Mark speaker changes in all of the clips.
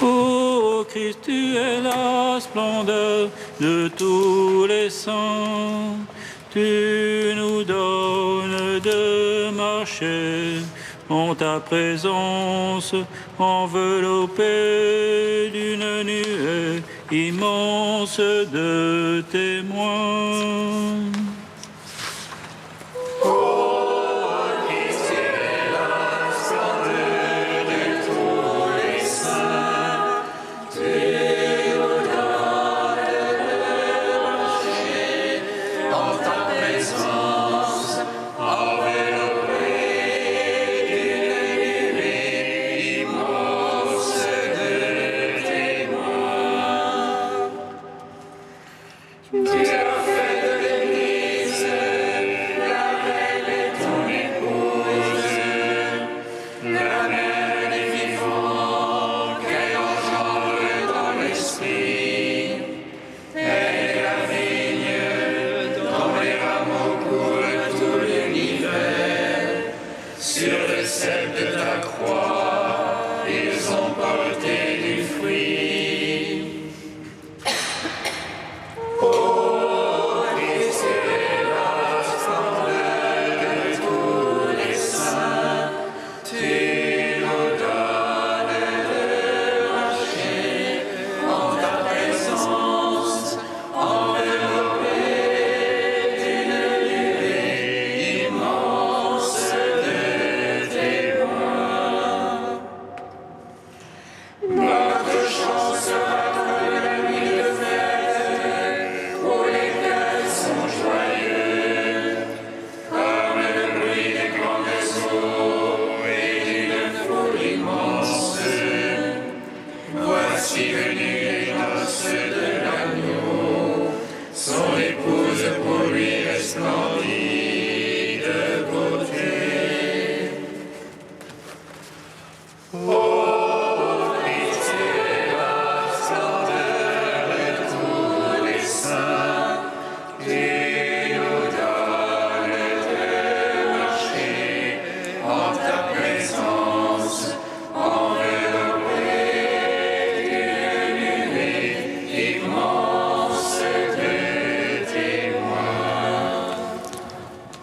Speaker 1: Ô Christ, tu es la splendeur de tous les saints. Tu nous donnes de marcher en ta présence, enveloppé d'une nuée immense de témoins.
Speaker 2: Tu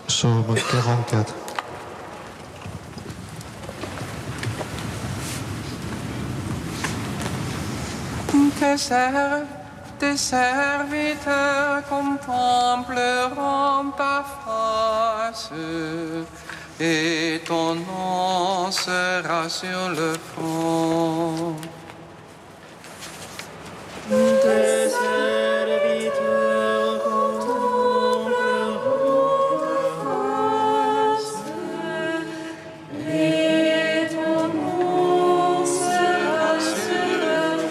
Speaker 2: Psaume 44.
Speaker 3: Tes serviteurs contempleront ta face et ton nom sera sur le front. Tes serviteurs contempleront ta face et ton nom sera sur le front.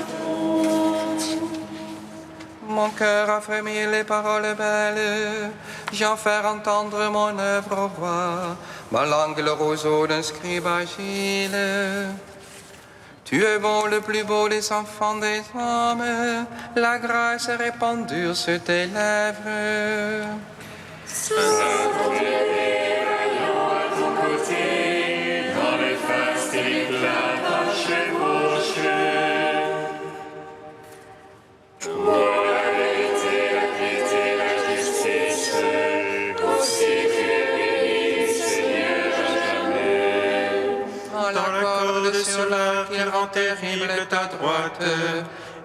Speaker 3: Mon cœur a frémi les paroles belles, j'en fais entendre mon œuvre au roi, ma langue le roseau d'un scribe agile. Tu es bon, le plus beau des enfants des hommes, la grâce est répandue sur tes lèvres.
Speaker 4: Rayons à ton côté, dans le faste éclat ta chevauche. Pour la vérité, la piété, la justice, aussi tu es béni, Seigneur, à jamais.
Speaker 3: Dans la corde sur l'arc qui rend terrible ta droite,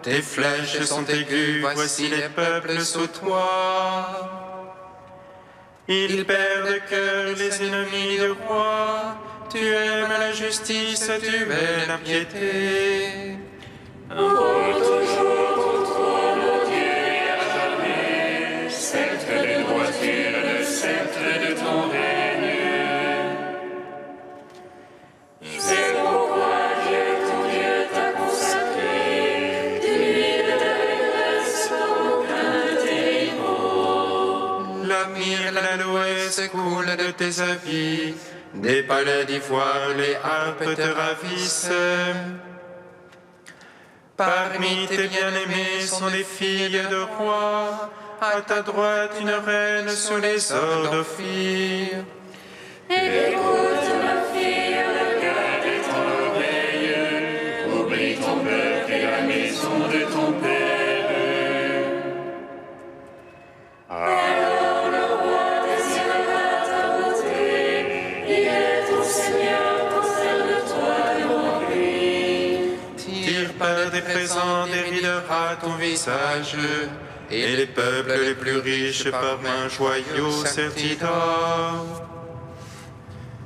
Speaker 3: tes flèches sont aiguës, voici les peuples sous toi. Ils perdent de cœur les ennemis du roi, tu aimes la justice, tu es la piété.
Speaker 4: Pour toujours ton trône, ô Dieu, et à jamais, sceptre de droiture, le sceptre de ton règne. C'est pourquoi Dieu, ton Dieu, t'a consacré d'une vie de déesse comme aucun de tes rivaux.
Speaker 3: La myrrhe, l'aloès coule de tes habits, des palais d'ivoire, les harpes te ravissent. Parmi tes bien-aimés sont des filles de rois, à ta droite une reine sous les ors d'Ophir.
Speaker 4: Écoute, ma fille, regarde ton oreille, oublie ton peuple et la maison de ton père. Alors le roi désirera ta beauté, il est ton Seigneur, concerne-toi devant lui.
Speaker 3: Tire par des présents des rides à ton visage, et les peuples les plus riches par un joyau serti d'or.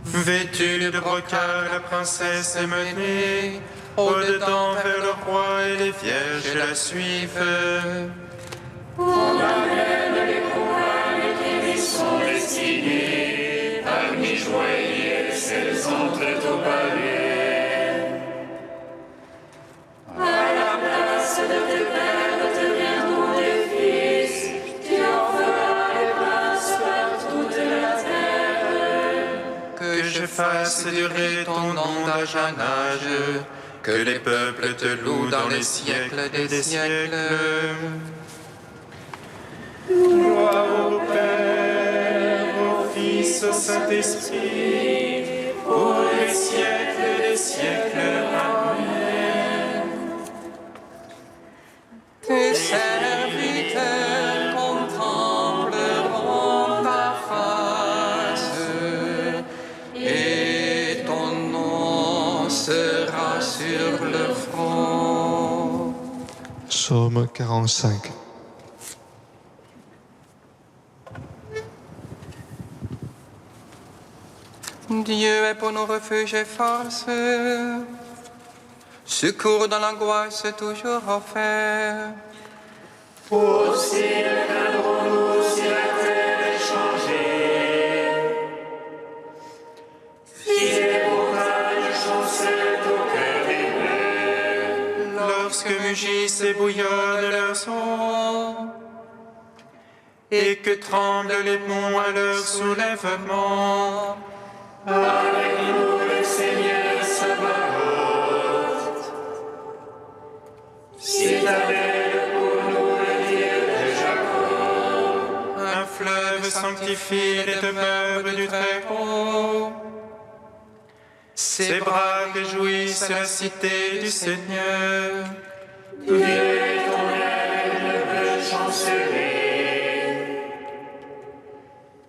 Speaker 3: Vêtue de brocart, la princesse est menée au-dedans vers le roi et les vierges la suivent.
Speaker 4: On amène les couronnes qui lui sont destinées, parmi joailliers, celles entrent au palais. À la place de tes pères deviendront des fils,
Speaker 3: fasses durer ton nom d'âge en âge, que les peuples te louent dans les siècles des siècles. Gloire au Père, au Fils, au Saint-Esprit, pour les siècles des siècles. Amen. Tes serviteurs contempleront ta face, et ton nom sera sur le front.
Speaker 2: Psaume 45.
Speaker 3: Dieu est pour nos refuges et force, secours dans l'angoisse toujours offert.
Speaker 4: Aussi le cadrons-nous si la terre est changée. Si les montagnes chancellent au cœur des mers.
Speaker 3: Lorsque mugissent et bouillonnent leurs eaux, et que tremblent les monts à leur soulèvement.
Speaker 4: Avec nous le Seigneur Sabaoth. Citadelle pour nous le Dieu de Jacob.
Speaker 3: Un fleuve sanctifie les demeures du Très-Haut. Ses bras réjouissent la cité du Seigneur.
Speaker 4: Dieu est ton aide, ne peut chanceler.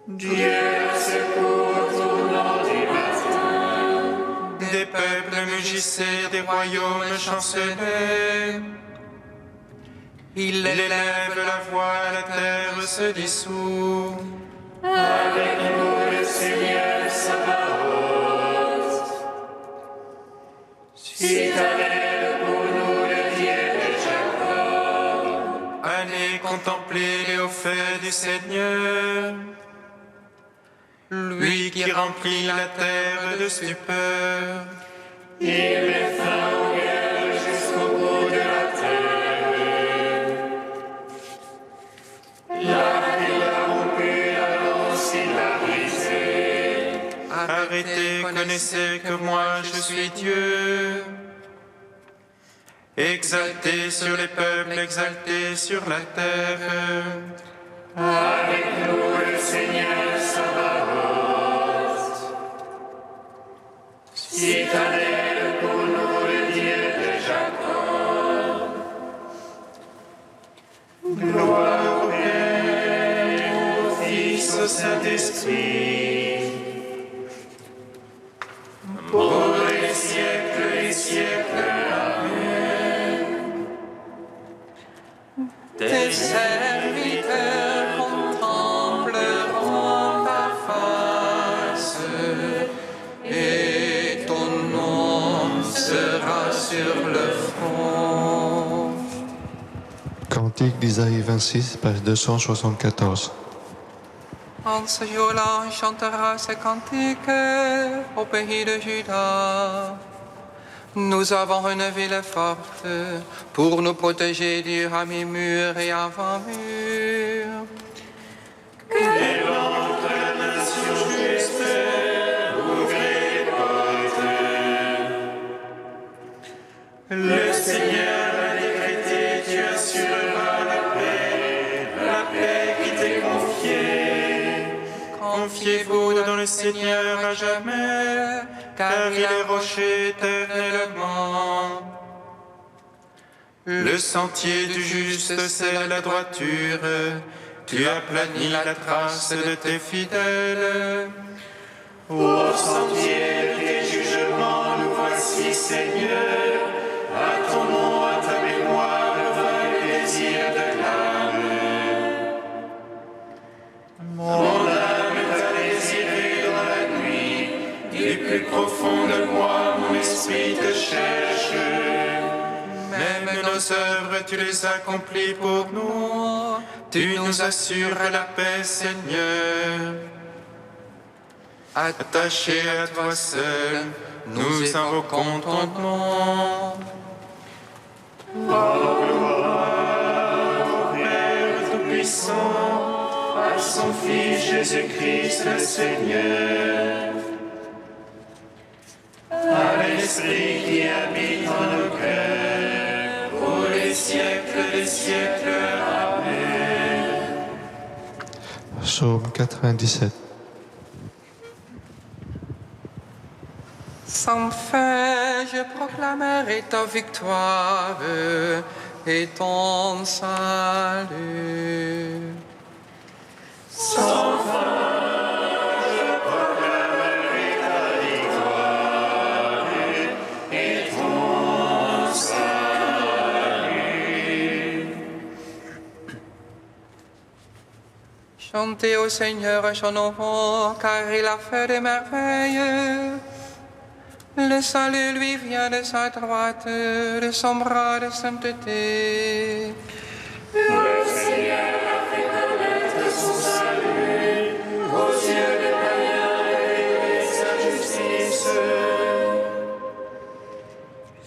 Speaker 4: Dieu a secours au tournant du matin.
Speaker 3: Des peuples mugissaient, des royaumes chancelaient. Il élève la voix, la terre se dissout.
Speaker 4: Avec nous le Seigneur Sabaoth. Citadelle pour nous le Dieu de Jacob.
Speaker 3: Allez contempler les hauts faits du Seigneur. Lui qui remplit la terre de stupeur.
Speaker 4: Il met fin aux guerres jusqu'au bout de la terre. L'arc il a rompu, la lance il a brisé.
Speaker 3: Arrêtez, connaissez que moi je suis Dieu. Exalté sur les peuples, exalté sur la terre.
Speaker 4: Avec nous le Seigneur Sabaoth. Citadelle pour nous le Dieu de Jacob.
Speaker 3: Gloire au Père, au Fils, au Saint-Esprit. Pour les siècles et siècles. Amen. Tes serviteurs contempleront ta face, et ton nom sera sur le front.
Speaker 2: Cantique d'Isaïe 26, page 274.
Speaker 3: En ce jour-là, on chantera ce cantique au pays de Juda. Nous avons une ville forte pour nous protéger du mi-mur et avant-mur.
Speaker 4: Les vents de la nation juste, ouvrez les portes.
Speaker 3: Le Seigneur a décrété, tu assureras la paix qui t'est confiée. Confiez-vous dans le Seigneur à jamais, car il est rocher éternellement. Le sentier du juste, c'est la droiture. Tu aplanis la trace de tes fidèles.
Speaker 4: Au sentier de tes jugements, nous voici, Seigneur. À ton nom, à ta mémoire, va le plaisir de l'âme. Mon âme t'a désiré dans la nuit. Du plus profond de moi, mon esprit te cherche.
Speaker 3: Même nos œuvres, tu les accomplis pour nous. Tu nous assures la paix, Seigneur. Attachés à toi seul, nous invoquons ton nom.
Speaker 4: Père Tout-Puissant, à son Fils Jésus-Christ le Seigneur.
Speaker 3: l'Esprit qui habite en nos cœurs, pour les siècles des siècles. Amen.
Speaker 2: Psaume 97.
Speaker 3: Sans fin, je proclamerai ta victoire et ton salut. Sans chantez au Seigneur son nom, car il a fait des merveilles. Le salut lui vient de sa droite, de son bras de sainteté.
Speaker 4: Le Seigneur a fait connaître son salut aux yeux des païens et sa justice.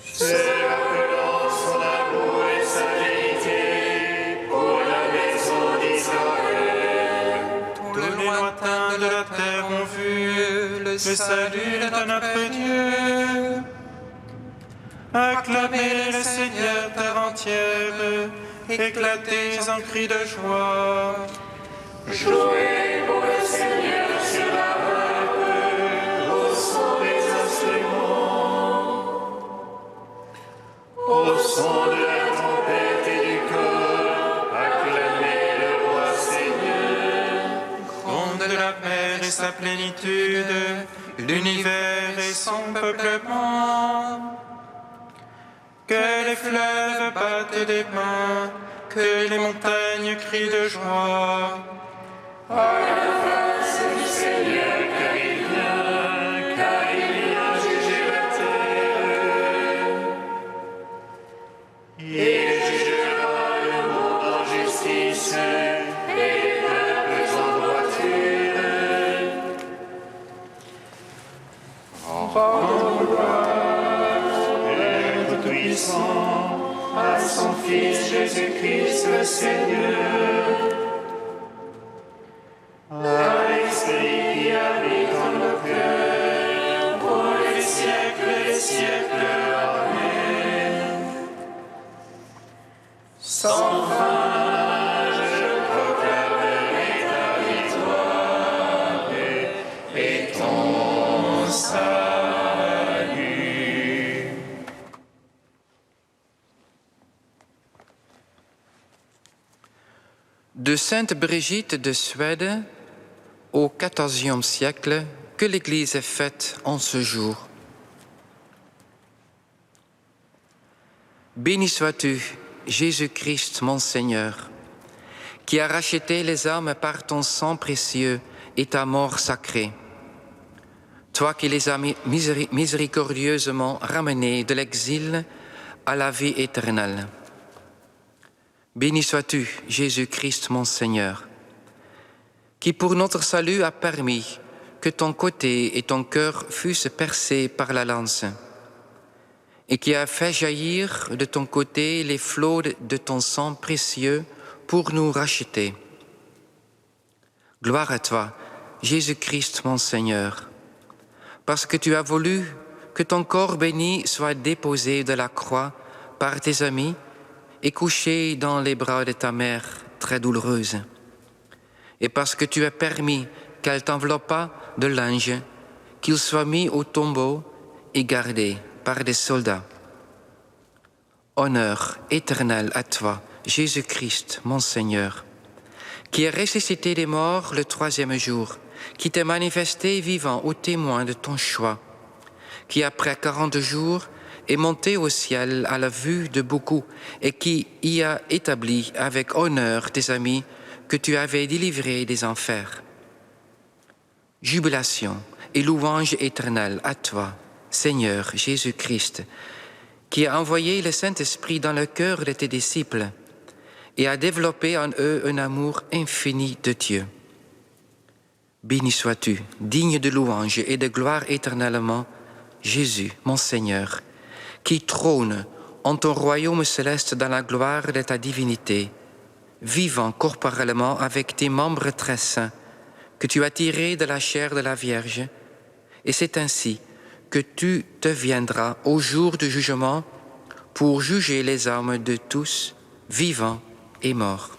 Speaker 4: C'est rappelant son amour et sa vérité pour la maison d'Israël.
Speaker 3: Tous les lointains de la terre ont vu le salut de notre Dieu. Acclamez le Seigneur terre entière, éclatez en cris de joie.
Speaker 4: Jouez pour le Seigneur sur la harpe, au son des instruments, au son de la trompette et du cor, acclamez le roi Seigneur.
Speaker 3: Gronde la mer et sa plénitude, l'univers et son peuplement. Que les fleuves battent des mains, que les montagnes crient de joie.
Speaker 4: À la face du Seigneur, car il vient juger la terre. Il jugera le monde en justice et les peuples en droiture. À son Fils Jésus-Christ le Seigneur, à l'Esprit qui habite en nos cœurs, pour les siècles des siècles. Amen. Sans fin, je proclamerai ta victoire et ton salut.
Speaker 3: De Sainte Brigitte de Suède au XIVe siècle, que l'Église est faite en ce jour. Béni sois-tu, Jésus-Christ, mon Seigneur, qui a racheté les âmes par ton sang précieux et ta mort sacrée. Toi qui les as miséricordieusement ramenés de l'exil à la vie éternelle. Béni sois-tu, Jésus-Christ, mon Seigneur, qui pour notre salut a permis que ton côté et ton cœur fussent percés par la lance, et qui a fait jaillir de ton côté les flots de ton sang précieux pour nous racheter. Gloire à toi, Jésus-Christ, mon Seigneur, parce que tu as voulu que ton corps béni soit déposé de la croix par tes amis et couché dans les bras de ta mère très douloureuse. Et parce que tu as permis qu'elle t'enveloppât de linge, qu'il soit mis au tombeau et gardé par des soldats. Honneur éternel à toi, Jésus-Christ, mon Seigneur, qui est ressuscité des morts le 3e jour, qui t'est manifesté vivant au témoin de ton choix, qui après 40 jours est monté au ciel à la vue de beaucoup et qui y a établi avec honneur tes amis que tu avais délivrés des enfers. Jubilation et louange éternelle à toi, Seigneur Jésus-Christ, qui a envoyé le Saint-Esprit dans le cœur de tes disciples et a développé en eux un amour infini de Dieu. Béni sois-tu, digne de louange et de gloire éternellement, Jésus, mon Seigneur, qui trône en ton royaume céleste dans la gloire de ta divinité, vivant corporellement avec tes membres très saints, que tu as tirés de la chair de la Vierge, et c'est ainsi que tu deviendras au jour du jugement pour juger les âmes de tous, vivants et morts.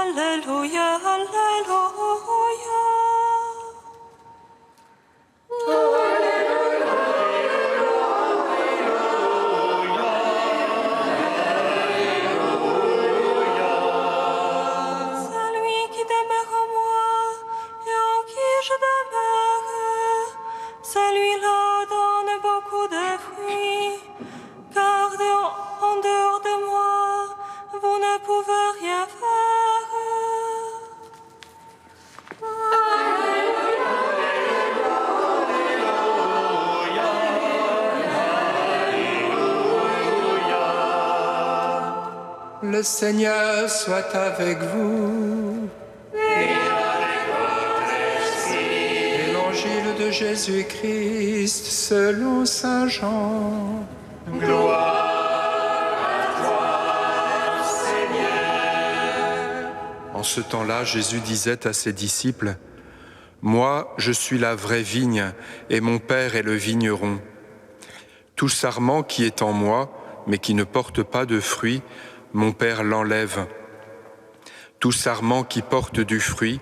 Speaker 4: Alléluia, Alléluia, Alléluia, Alléluia. Celui qui demeure en moi et en qui je demeure, celui-là donne beaucoup de fruits, car en dehors de moi, vous ne pouvez rien faire.
Speaker 3: Le Seigneur soit avec vous. Et avec votre esprit. Évangile de Jésus-Christ selon Saint Jean.
Speaker 5: En ce temps-là, Jésus disait à ses disciples, « Moi, je suis la vraie vigne, et mon Père est le vigneron. Tout sarment qui est en moi, mais qui ne porte pas de fruit, mon Père l'enlève. Tout sarment qui porte du fruit,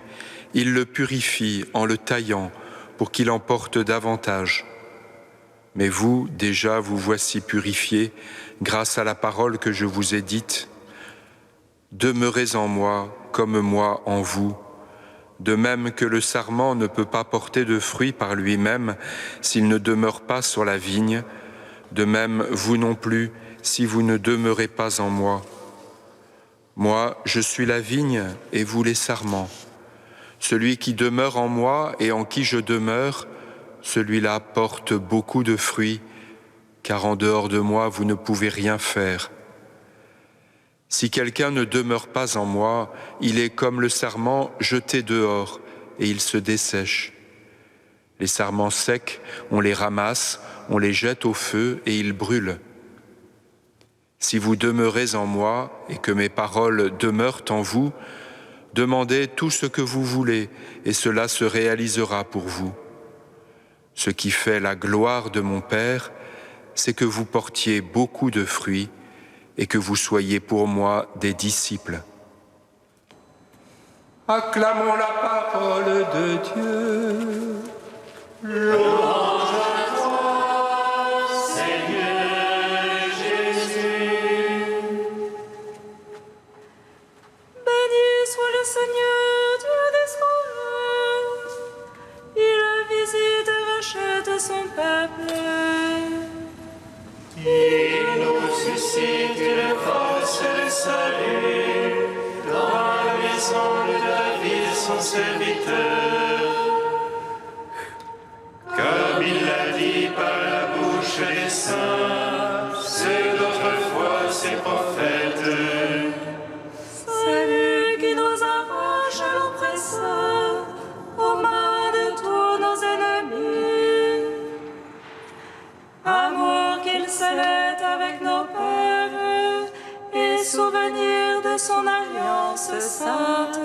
Speaker 5: il le purifie en le taillant, pour qu'il en porte davantage. Mais vous, déjà, vous voici purifiés, grâce à la parole que je vous ai dite. Demeurez en moi, comme moi en vous. De même que le sarment ne peut pas porter de fruit par lui-même s'il ne demeure pas sur la vigne, de même vous non plus si vous ne demeurez pas en moi. Moi, je suis la vigne et vous les sarments. Celui qui demeure en moi et en qui je demeure, celui-là porte beaucoup de fruits, car en dehors de moi vous ne pouvez rien faire. Si quelqu'un ne demeure pas en moi, il est comme le sarment jeté dehors, et il se dessèche. Les sarments secs, on les ramasse, on les jette au feu, et ils brûlent. Si vous demeurez en moi, et que mes paroles demeurent en vous, demandez tout ce que vous voulez, et cela se réalisera pour vous. Ce qui fait la gloire de mon Père, c'est que vous portiez beaucoup de fruits, et que vous soyez pour moi des disciples.
Speaker 3: Acclamons la parole de Dieu. Louange à toi, Seigneur Jésus.
Speaker 4: Béni soit le Seigneur, Dieu d'Israël. Il visite et rachète son peuple.
Speaker 1: Il nous suscite une force de salut dans la maison de David, son serviteur. Comme il l'a dit par la bouche des saints, ceux d'autrefois ses prophètes.
Speaker 4: Celui qui nous arrache à l'oppresseur, aux mains de tous nos ennemis. Amour qu'il scellait avec nos pères, et souvenir de son alliance sainte.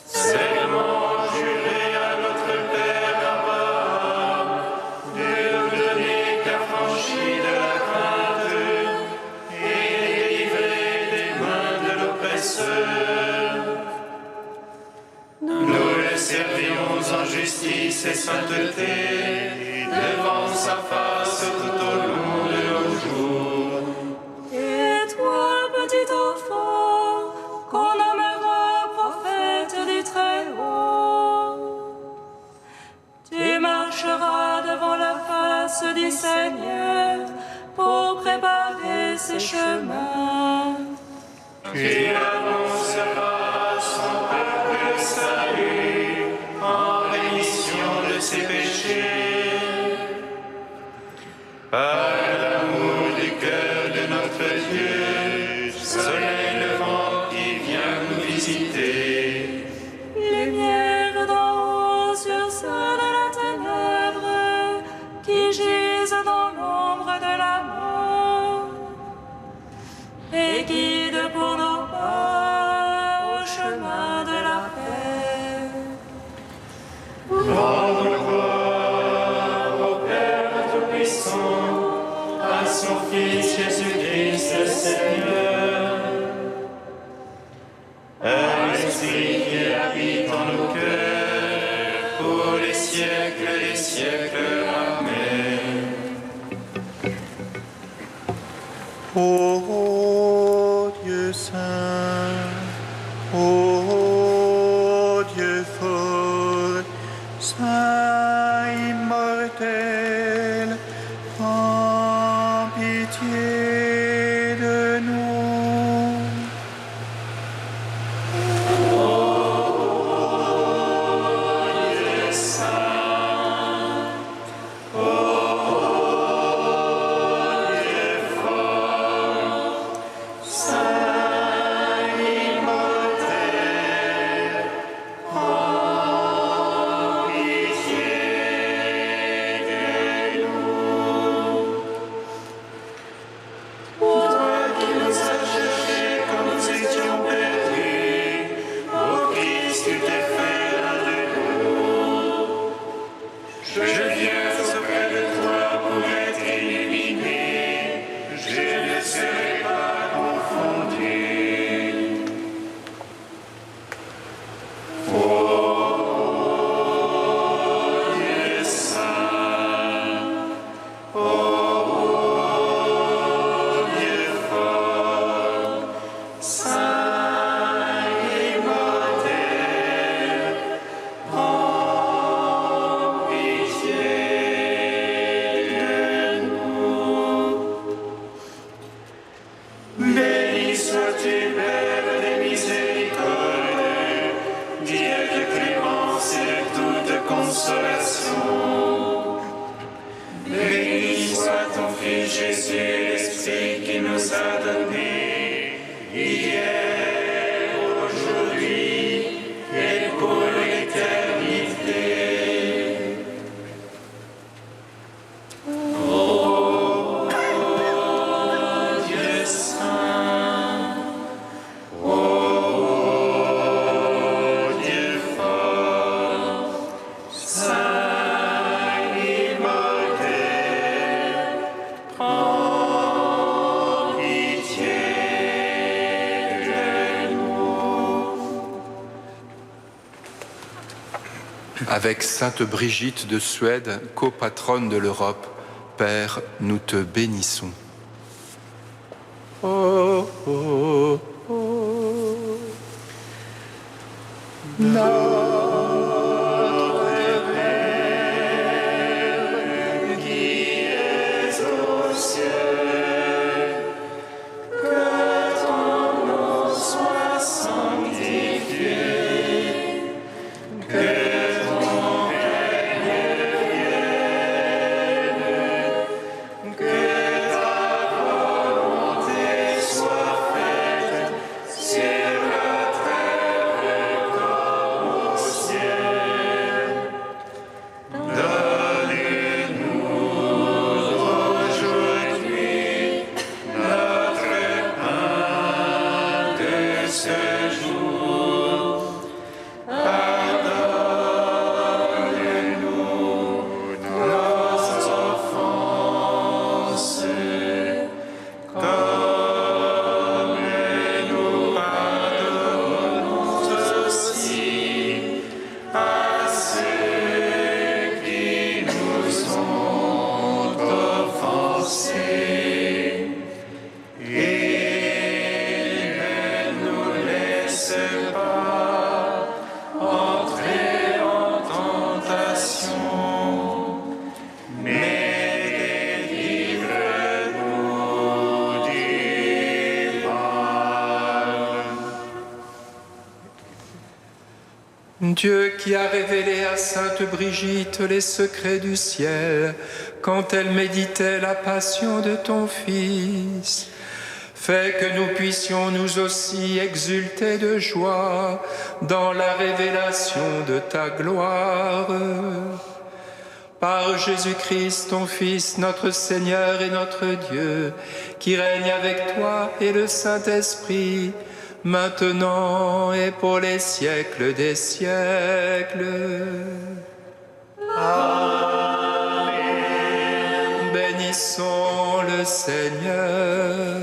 Speaker 1: Serment juré sainteté, devant sa face tout au long de nos jours.
Speaker 4: Et toi, petit enfant, qu'on nommera prophète du Très-Haut, tu marcheras devant la face du Seigneur pour préparer ses chemins.
Speaker 1: Tu annonceras son peuple le salut en rémission de ses péchés. Par l'amour du cœur de notre Dieu, soleil levant qui vient nous visiter.
Speaker 4: Lumière d'en haut sur ceux de la ténèbre qui gisent dans l'ombre de la mort, et guide pour nos pas au chemin de la paix.
Speaker 1: Rendre gloire au Père Tout-Puissant, à son Fils Jésus-Christ le Seigneur, à l'Esprit qui habite en nos cœurs, pour les siècles des siècles. Amen.
Speaker 6: Ô Dieu saint, ô Dieu fort, saint immortel, prends pitié de nous.
Speaker 1: Béni sois-tu, Père des miséricordes, Dieu de clémence et de toute consolation. Béni soit ton Fils Jésus, l'Esprit qui nous a donné, hier, aujourd'hui et pour l'éternité. Dieu saint, Dieu fort, saint immortel, prends pitié de nous.
Speaker 5: Avec Sainte Brigitte de Suède, copatronne de l'Europe, Père, nous te bénissons.
Speaker 6: Oh, oh, oh. Notre Père qui es aux cieux, que ton nom soit sanctifié, que ton règne vienne, que ta volonté soit faite sur la terre comme au ciel. Donne-nous aujourd'hui notre pain de ce jour. Pardonne-nous nos offenses, comme nous pardonnons aussi à ceux
Speaker 5: Dieu qui a révélé à sainte Brigitte les secrets du ciel quand elle méditait la passion de ton Fils, fais que nous puissions nous aussi exulter de joie dans la révélation de ta gloire. Par Jésus-Christ, ton Fils, notre Seigneur et notre Dieu, qui règne avec toi et le Saint-Esprit, maintenant et pour les siècles des siècles. Amen. Bénissons le Seigneur.